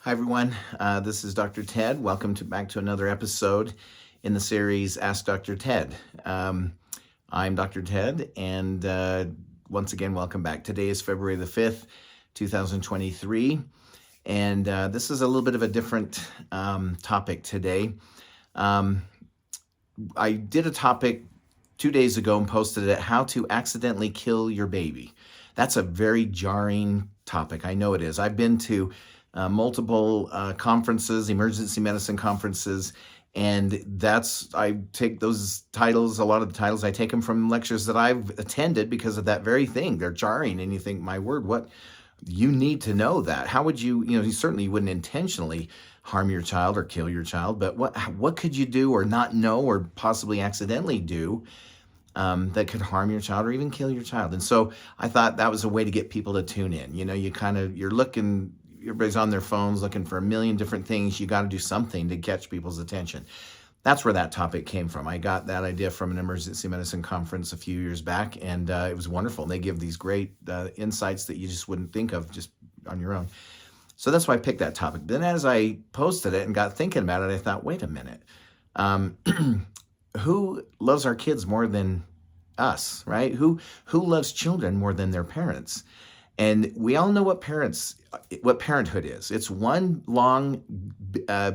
Hi, everyone. This is Dr. Ted. Welcome back to another episode in the series Ask Dr. Ted. I'm Dr. Ted, and once again, welcome back. Today is February the 5th, 2023, and this is a little bit of a different topic today. I did a topic 2 days ago and posted it, how to accidentally kill your baby. That's a very jarring topic. I know it is. I've been to multiple conferences, emergency medicine conferences, and I take those titles, a lot of the titles, I take them from lectures that I've attended because of that very thing. They're jarring, and you think, my word, what? You need to know that. How would you certainly wouldn't intentionally harm your child or kill your child, but what could you do or not know or possibly accidentally do that could harm your child or even kill your child? And so I thought that was a way to get people to tune in. You're looking, everybody's on their phones looking for a million different things. You got to do something to catch people's attention. That's where that topic came from. I got that idea from an emergency medicine conference a few years back, and it was wonderful. They give these great insights that you just wouldn't think of just on your own. So that's why I picked that topic. Then as I posted it and got thinking about it, I thought, wait a minute. Who loves our kids more than us, right? Who loves children more than their parents? And we all know what parenthood is. It's one long,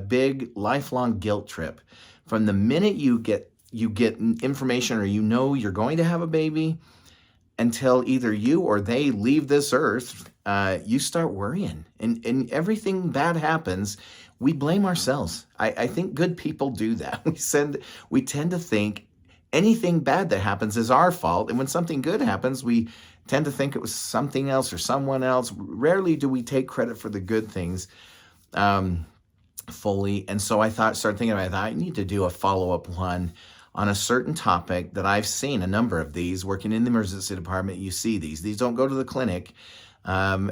big, lifelong guilt trip. From the minute you get information or you're going to have a baby until either you or they leave this earth, you start worrying. And everything bad happens, we blame ourselves. I think good people do that. We tend to think anything bad that happens is our fault. And when something good happens, we tend to think it was something else or someone else. Rarely do we take credit for the good things fully. And so started thinking about it. I need to do a follow-up one on a certain topic that I've seen a number of these. Working in the emergency department, you see these. These don't go to the clinic,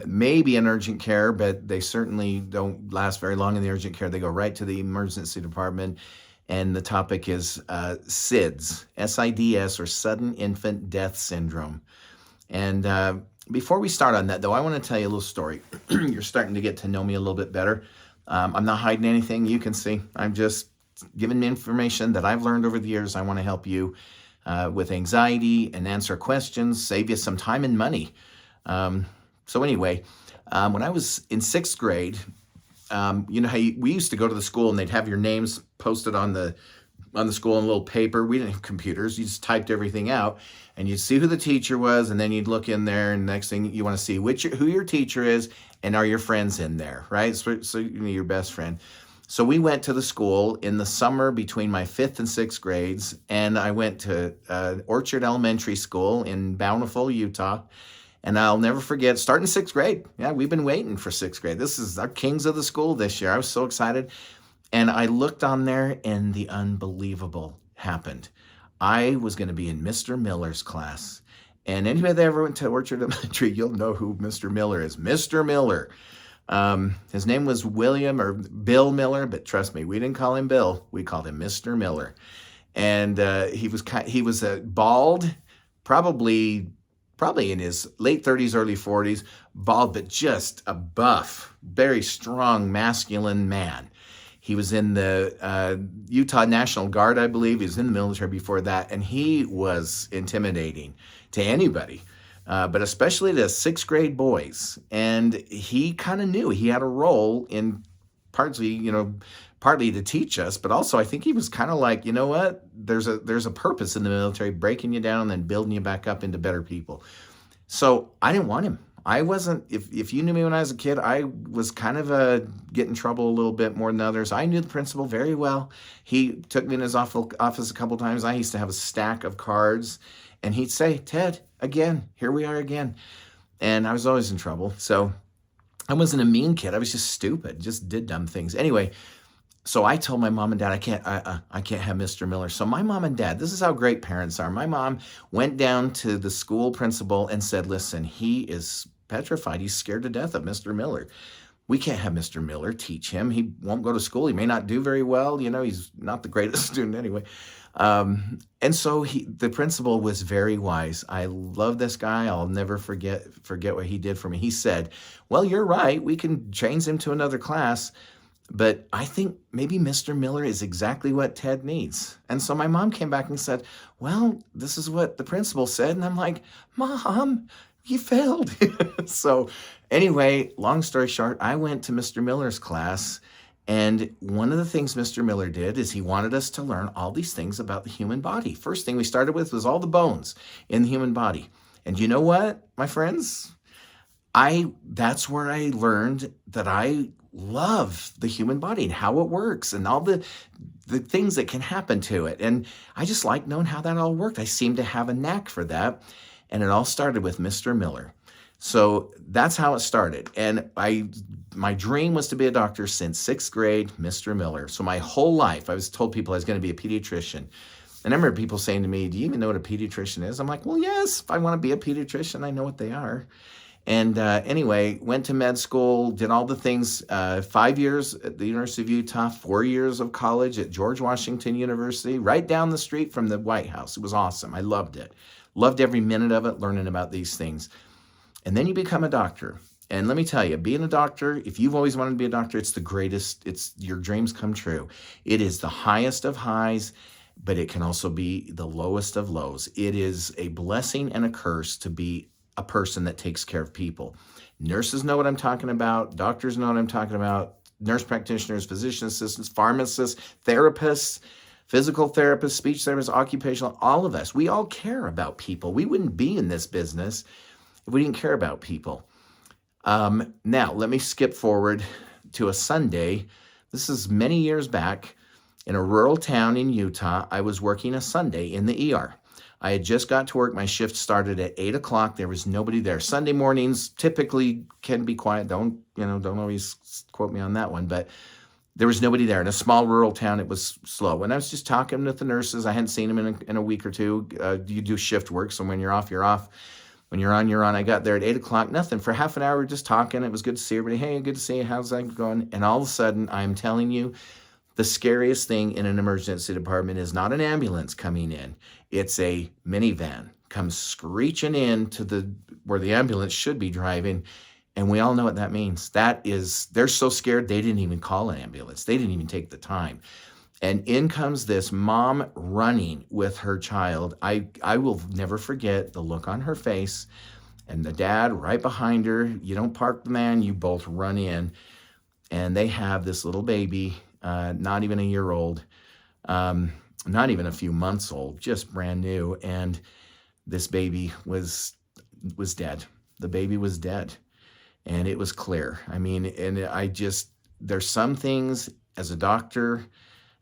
maybe in urgent care, but they certainly don't last very long in the urgent care. They go right to the emergency department. And the topic is SIDS, S-I-D-S, or Sudden Infant Death Syndrome. And before we start on that, though, I want to tell you a little story. You're starting to get to know me a little bit better. I'm not hiding anything. You can see I'm just giving information that I've learned over the years. I want to help you with anxiety and answer questions, save you some time and money. So anyway, when I was in sixth grade, you know how we used to go to the school and they'd have your names posted on the school in a little paper. We didn't have computers. You just typed everything out, and you'd see who the teacher was, and then you'd look in there, and next thing you want to see who your teacher is, and are your friends in there, right? So your best friend. So we went to the school in the summer between my 5th and 6th grades, and I went to Orchard Elementary School in Bountiful, Utah. And I'll never forget, starting 6th grade. Yeah, we've been waiting for 6th grade. This is our kings of the school this year. I was so excited. And I looked on there, and the unbelievable happened. I was going to be in Mr. Miller's class. And anybody that ever went to Orchard Elementary, you'll know who Mr. Miller is. Mr. Miller. His name was William or Bill Miller, but trust me, we didn't call him Bill. We called him Mr. Miller. And he was bald, probably in his late 30s, early 40s, bald, but just a buff, very strong, masculine man. He was in the Utah National Guard, I believe. He was in the military before that, and he was intimidating to anybody, but especially to 6th grade boys. And he kind of knew he had a role in partly to teach us, but also I think he was kind of like, you know what? There's a purpose in the military, breaking you down and then building you back up into better people. So I didn't want him. I wasn't, if you knew me when I was a kid, I was kind of get in trouble a little bit more than others. I knew the principal very well. He took me in his office a couple times. I used to have a stack of cards, and he'd say, "Ted, again, here we are again." And I was always in trouble. So I wasn't a mean kid. I was just stupid, just did dumb things. Anyway, so I told my mom and dad, I can't have Mr. Miller. So my mom and dad, this is how great parents are. My mom went down to the school principal and said, "Listen, he is petrified. He's scared to death of Mr. Miller." We can't have Mr. Miller teach him. He won't go to school. He may not do very well. He's not the greatest student anyway. And so the principal was very wise. I love this guy. I'll never forget what he did for me. He said, well, you're right. We can change him to another class, but I think maybe Mr. Miller is exactly what Ted needs. And so my mom came back and said, well, this is what the principal said. And I'm like, Mom, you failed. So anyway, long story short, I went to Mr. Miller's class. And one of the things Mr. Miller did is he wanted us to learn all these things about the human body. First thing we started with was all the bones in the human body. And you know what, my friends? That's where I learned that I love the human body and how it works and all the things that can happen to it. And I just like knowing how that all worked. I seem to have a knack for that. And it all started with Mr. Miller. So that's how it started. And my dream was to be a doctor since 6th grade, Mr. Miller. So my whole life, I was told people I was going to be a pediatrician. And I remember people saying to me, do you even know what a pediatrician is? I'm like, well, yes, if I want to be a pediatrician, I know what they are. And anyway, went to med school, did all the things, 5 years at the University of Utah, 4 years of college at George Washington University, right down the street from the White House. It was awesome. I loved it. Loved every minute of it, learning about these things. And then you become a doctor. And let me tell you, being a doctor, if you've always wanted to be a doctor, it's the greatest. Your dreams come true. It is the highest of highs, but it can also be the lowest of lows. It is a blessing and a curse to be a person that takes care of people. Nurses know what I'm talking about. Doctors know what I'm talking about. Nurse practitioners, physician assistants, pharmacists, therapists, physical therapists, speech therapists, occupational, all of us. We all care about people. We wouldn't be in this business if we didn't care about people. Now, let me skip forward to a Sunday. This is many years back in a rural town in Utah. I was working a Sunday in the ER. I had just got to work. My shift started at 8 o'clock. There was nobody there. Sunday mornings typically can be quiet. Don't always quote me on that one, but there was nobody there. In a small rural town, it was slow. And I was just talking with the nurses. I hadn't seen them in a week or two. You do shift work, so when you're off, you're off. When you're on, you're on. I got there at 8 o'clock, nothing. For half an hour, we're just talking. It was good to see everybody. Hey, good to see you. How's that going? And all of a sudden, I'm telling you, the scariest thing in an emergency department is not an ambulance coming in. It's a minivan comes screeching in to where the ambulance should be driving. And we all know what that means. They're so scared they didn't even call an ambulance. They didn't even take the time. And in comes this mom running with her child. I will never forget the look on her face and the dad right behind her. You don't park the van, you both run in. And they have this little baby, not even a year old, not even a few months old, just brand new. And this baby was dead. The baby was dead. And it was clear. I mean, and there's some things as a doctor,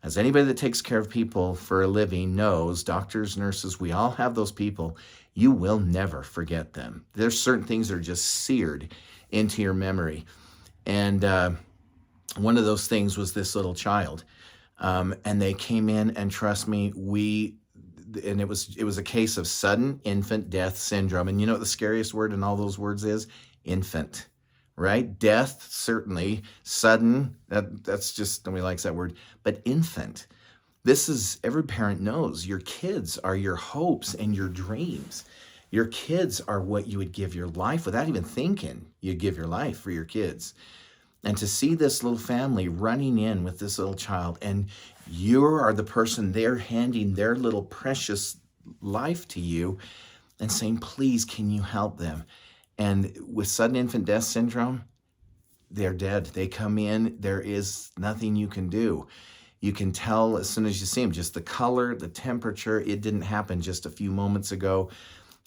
as anybody that takes care of people for a living knows, doctors, nurses, we all have those people. You will never forget them. There's certain things that are just seared into your memory. And one of those things was this little child. And they came in, and trust me, it was a case of sudden infant death syndrome. And you know what the scariest word in all those words is? Infant. Right? Death, certainly. Sudden, that's just, nobody likes that word. But infant. This is, every parent knows, your kids are your hopes and your dreams. Your kids are what you would give your life without even thinking you'd give your life for your kids. And to see this little family running in with this little child, and you are the person they're handing their little precious life to you and saying, please, can you help them? And with sudden infant death syndrome, they're dead. They come in, there is nothing you can do. You can tell as soon as you see them, just the color, the temperature. It didn't happen just a few moments ago.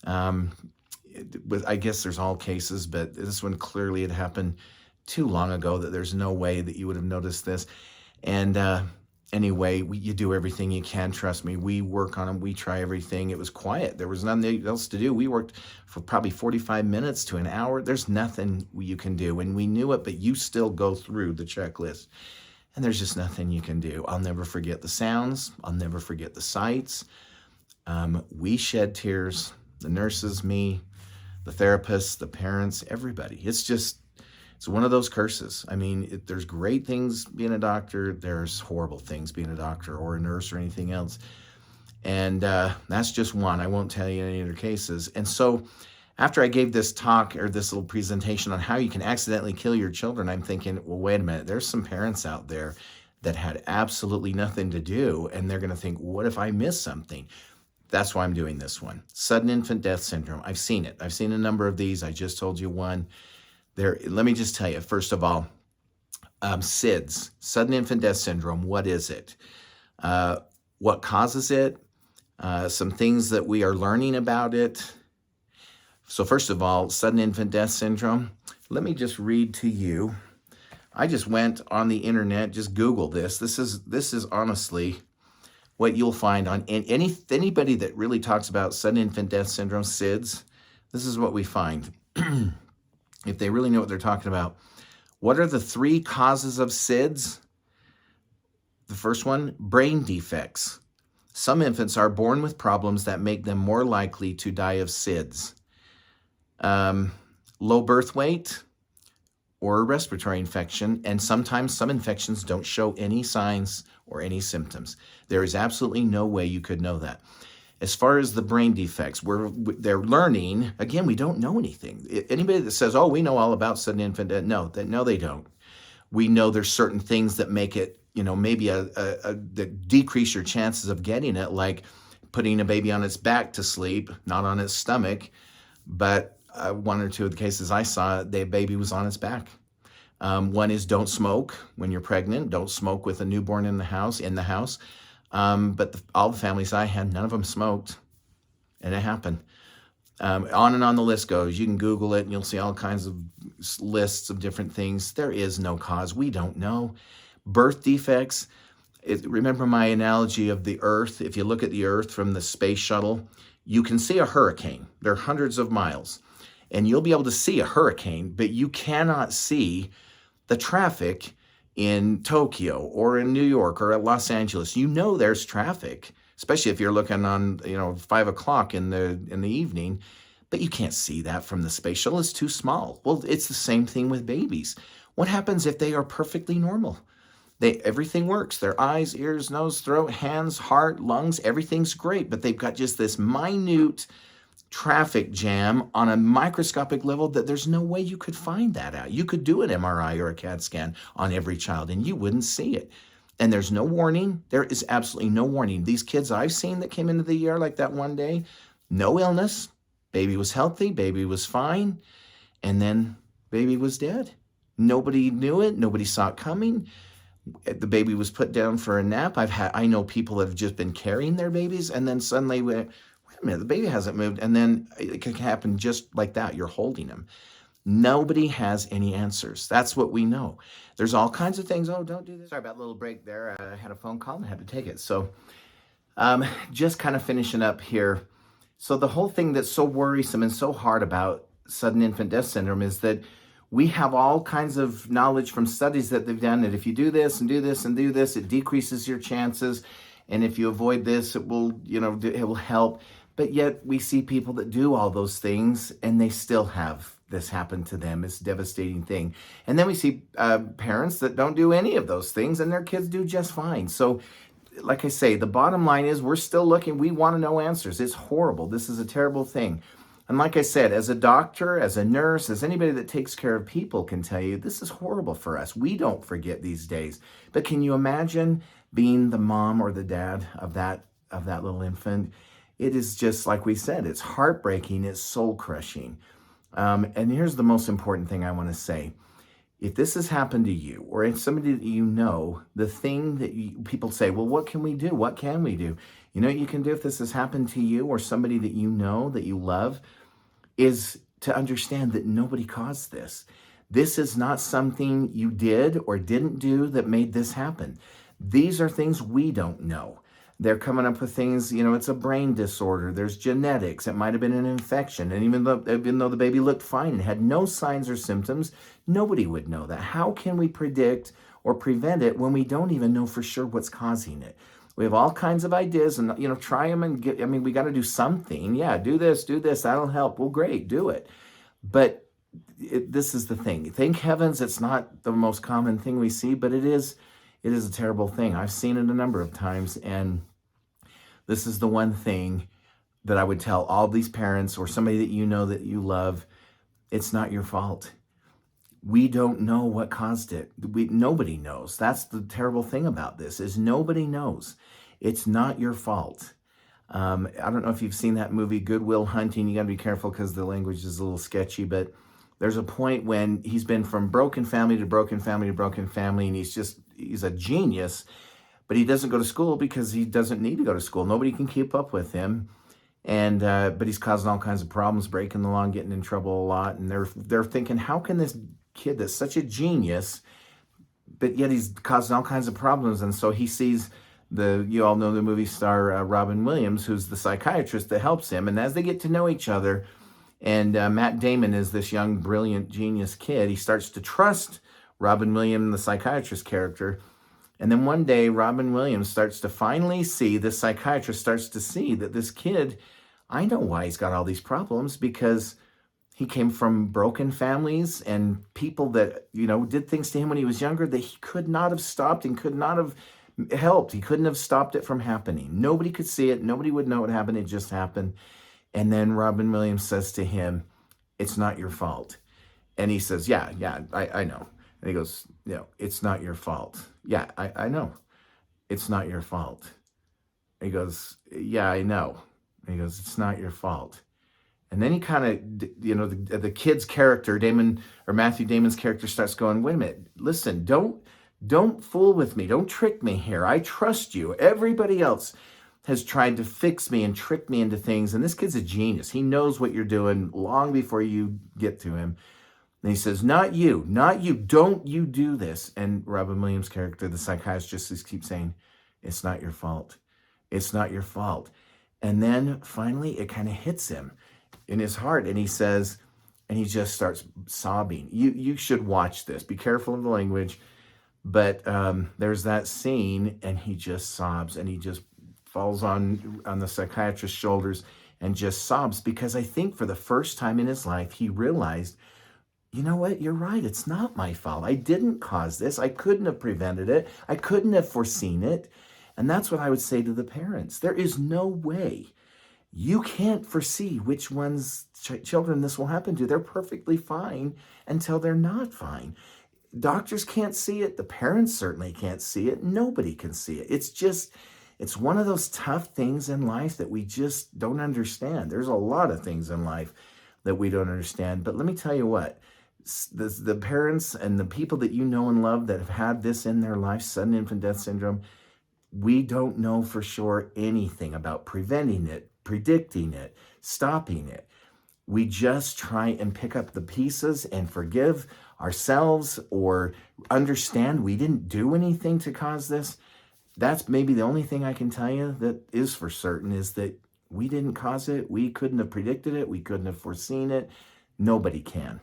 I guess there's all cases, but this one clearly had happened too long ago that there's no way that you would have noticed this. And anyway, you do everything you can. Trust me, we work on them. We try everything. It was quiet. There was nothing else to do. We worked for probably 45 minutes to an hour. There's nothing you can do. And we knew it, but you still go through the checklist. And there's just nothing you can do. I'll never forget the sounds. I'll never forget the sights. We shed tears. The nurses, me, the therapists, the parents, everybody. It's just, It's one of those curses. I mean, there's great things being a doctor. There's horrible things being a doctor or a nurse or anything else. And that's just one. I won't tell you any other cases. And so after I gave this talk or this little presentation on how you can accidentally kill your children, I'm thinking, well, wait a minute. There's some parents out there that had absolutely nothing to do. And they're going to think, what if I miss something? That's why I'm doing this one. Sudden infant death syndrome. I've seen it. I've seen a number of these. I just told you one. There. Let me just tell you, first of all, SIDS, sudden infant death syndrome. What is it? What causes it? Some things that we are learning about it. So first of all, sudden infant death syndrome. Let me just read to you. I just went on the internet, just Google this. This is honestly what you'll find on anybody that really talks about sudden infant death syndrome, SIDS. This is what we find. If they really know what they're talking about. What are the 3 causes of SIDS? The first one, brain defects. Some infants are born with problems that make them more likely to die of SIDS. Low birth weight or a respiratory infection, and sometimes some infections don't show any signs or any symptoms. There is absolutely no way you could know that. As far as the brain defects, they're learning. Again, we don't know anything. Anybody that says, oh, we know all about sudden infant death, no, they don't. We know there's certain things that make it, maybe that decrease your chances of getting it, like putting a baby on its back to sleep, not on its stomach. But 1 or 2 of the cases I saw, the baby was on its back. One is don't smoke when you're pregnant. Don't smoke with a newborn in the house. But all the families I had, none of them smoked, and it happened. On and on the list goes. You can Google it, and you'll see all kinds of lists of different things. There is no cause. We don't know. Birth defects. Remember my analogy of the Earth? If you look at the Earth from the space shuttle, you can see a hurricane. They're hundreds of miles, and you'll be able to see a hurricane, but you cannot see the traffic in Tokyo or in New York or at Los Angeles. There's traffic, especially if you're looking on 5 o'clock in the evening, but you can't see that from the space shuttle. It's too small. Well, it's the same thing with babies. What happens if they are perfectly normal? Everything works. Their eyes, ears, nose, throat, hands, heart, lungs, everything's great, but they've got just this minute traffic jam on a microscopic level that there's no way you could find that out. You could do an MRI or a CAT scan on every child and you wouldn't see it. And there's no warning. There is absolutely no warning. These kids I've seen that came into the ER like that one day, no illness, baby was healthy, baby was fine, and then baby was dead. Nobody knew it. Nobody saw it coming. The baby was put down for a nap. I know people that have just been carrying their babies and then suddenly wait a minute, the baby hasn't moved. And then it can happen just like that. You're holding them. Nobody has any answers. That's what we know. There's all kinds of things. Oh, don't do this. Sorry about a little break there. I had a phone call and I had to take it. So just kind of finishing up here. So the whole thing that's so worrisome and so hard about sudden infant death syndrome is that we have all kinds of knowledge from studies that they've done that if you do this and do this and do this, it decreases your chances. And if you avoid this, it will help. But yet we see people that do all those things and they still have this happen to them. It's a devastating thing. And then we see parents that don't do any of those things and their kids do just fine. So like I say, the bottom line is we're still looking. We want to know answers. It's horrible. This is a terrible thing. And like I said, as a doctor, as a nurse, as anybody that takes care of people can tell you, this is horrible for us. We don't forget these days. But can you imagine being the mom or the dad of that little infant? It is just like we said, it's heartbreaking, it's soul-crushing. And here's the most important thing I want to say. If this has happened to you or if somebody that you know, the thing that people say, well, what can we do? What can we do? You know what you can do if this has happened to you or somebody that you know, that you love, is to understand that nobody caused this. This is not something you did or didn't do that made this happen. These are things we don't know. They're coming up with things, it's a brain disorder. There's genetics. It might have been an infection. And even though the baby looked fine and had no signs or symptoms, nobody would know that. How can we predict or prevent it when we don't even know for sure what's causing it? We have all kinds of ideas and, try them and we got to do something. Yeah, do this, that'll help. Well, great, do it. But this is the thing. Thank heavens it's not the most common thing we see, but it is a terrible thing. I've seen it a number of times, and this is the one thing that I would tell all these parents or somebody that you know that you love. It's not your fault. We don't know what caused it. Nobody knows. That's the terrible thing about this, is nobody knows. It's not your fault. I don't know if you've seen that movie, Good Will Hunting. You got to be careful because the language is a little sketchy, but there's a point when he's been from broken family to broken family to broken family, and he's a genius, but he doesn't go to school because he doesn't need to go to school. Nobody can keep up with him. And but he's causing all kinds of problems, breaking the law and getting in trouble a lot. And they're thinking, how can this kid that's such a genius, but yet he's causing all kinds of problems? And so he sees you all know the movie star Robin Williams, who's the psychiatrist that helps him. And as they get to know each other, and Matt Damon is this young, brilliant, genius kid, he starts to trust Robin Williams, the psychiatrist character. And then one day, Robin Williams starts to finally see, this psychiatrist starts to see that this kid, I know why he's got all these problems, because he came from broken families and people that, did things to him when he was younger that he could not have stopped and could not have helped. He couldn't have stopped it from happening. Nobody could see it. Nobody would know what happened. It just happened. And then Robin Williams says to him, it's not your fault. And he says, yeah, I know. And he goes, it's not your fault. Yeah, I know. It's not your fault. And he goes, yeah, I know. And he goes, it's not your fault. And then he kind of, the kid's character, Matthew Damon's character, starts going, wait a minute, listen, don't fool with me. Don't trick me here. I trust you. Everybody else has tried to fix me and trick me into things. And this kid's a genius. He knows what you're doing long before you get to him. And he says, not you, don't you do this. And Robin Williams' character, the psychiatrist, just keeps saying, it's not your fault. It's not your fault. And then finally it kind of hits him in his heart. And he says, and he just starts sobbing. You should watch this. Be careful of the language. But there's that scene, and he just sobs, and he just falls on the psychiatrist's shoulders and just sobs, because I think for the first time in his life, he realized, you know what? You're right. It's not my fault. I didn't cause this. I couldn't have prevented it. I couldn't have foreseen it. And that's what I would say to the parents. There is no way. You can't foresee which ones children this will happen to. They're perfectly fine until they're not fine. Doctors can't see it. The parents certainly can't see it. Nobody can see it. It's one of those tough things in life that we just don't understand. There's a lot of things in life that we don't understand. But let me tell you what, the parents and the people that you know and love that have had this in their life, sudden infant death syndrome, we don't know for sure anything about preventing it, predicting it, stopping it. We just try and pick up the pieces and forgive ourselves or understand we didn't do anything to cause this. That's maybe the only thing I can tell you that is for certain, is that we didn't cause it. We couldn't have predicted it. We couldn't have foreseen it. Nobody can.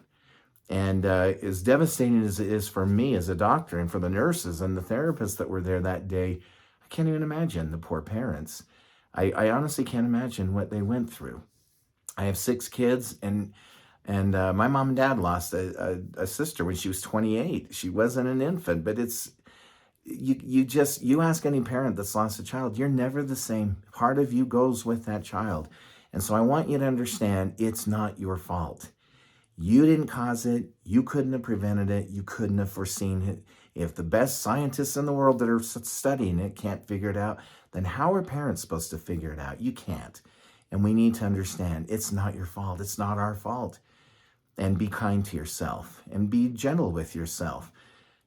And as devastating as it is for me as a doctor and for the nurses and the therapists that were there that day, I can't even imagine the poor parents. I honestly can't imagine what they went through. I have 6 kids, and my mom and dad lost a sister when she was 28. She wasn't an infant, but it's you ask any parent that's lost a child, you're never the same. Part of you goes with that child. And so I want you to understand, it's not your fault. You didn't cause it. You couldn't have prevented it. You couldn't have foreseen it. If the best scientists in the world that are studying it can't figure it out, then how are parents supposed to figure it out? You can't. And we need to understand, it's not your fault. It's not our fault. And be kind to yourself and be gentle with yourself.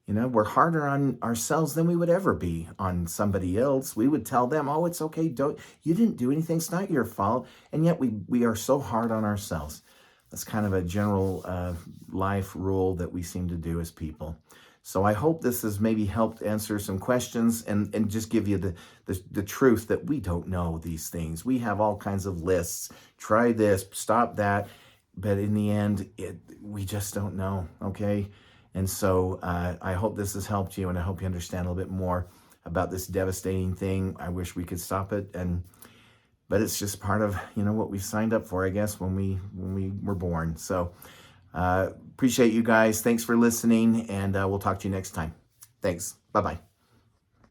We're harder on ourselves than we would ever be on somebody else. We would tell them, oh, it's okay. You didn't do anything. It's not your fault. And yet we are so hard on ourselves. That's kind of a general life rule that we seem to do as people. So I hope this has maybe helped answer some questions and just give you the truth that we don't know these things. We have all kinds of lists. Try this, stop that. But in the end, we just don't know, okay? And so I hope this has helped you, and I hope you understand a little bit more about this devastating thing. I wish we could stop it, but it's just part of what we signed up for, I guess, when we were born. So Appreciate you guys. Thanks for listening, and we'll talk to you next time. Thanks. Bye-bye.